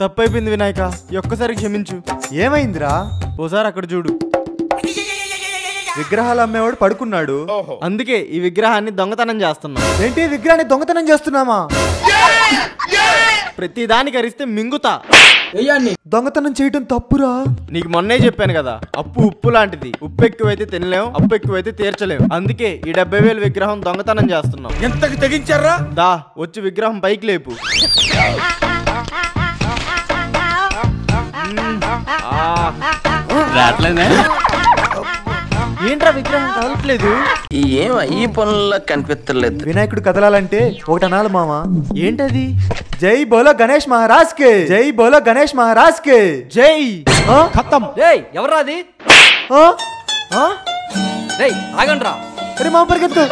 తప్పైపోయింది వినాయక, ఒక్కసారి క్షమించు. ఏమైందిరా? ఓసారి అక్కడ చూడు. విగ్రహాలు అమ్మేవాడు పడుకున్నాడు. అందుకే ఈ విగ్రహాన్ని దొంగతనం చేస్తున్నాం. ఏంటి విగ్రహాన్ని దొంగతనం చేస్తున్నామా? ప్రతి దానికి అరిస్తే మింగుతా. దొంగతనం చేయటం తప్పురా. నీకు మొన్నే చెప్పాను కదా, అప్పు ఉప్పు లాంటిది. ఉప్పు ఎక్కువైతే తినలేం, అప్పు ఎక్కువైతే తీర్చలేం. అందుకే ఈ 70,000 విగ్రహం దొంగతనం చేస్తున్నాం. ఎంతకి తెగించారా? దా వచ్చి విగ్రహం పైకి లేపు. ఏంట్రా విగ్రహం కదలట్లేదు? ఈ పనుల్లో కనిపించలేదు. వినాయకుడు కదలాలంటే ఒకటి అనాలి మామ. ఏంటది? జై బోలో గణేష్ మహారాజ్ కే, జై బోలో గణేష్ మహారాజ్ కే జై. ఖతం. ఎవర్రా అది? ఆగండ్రా. అరే మామ పరిగెత్తు.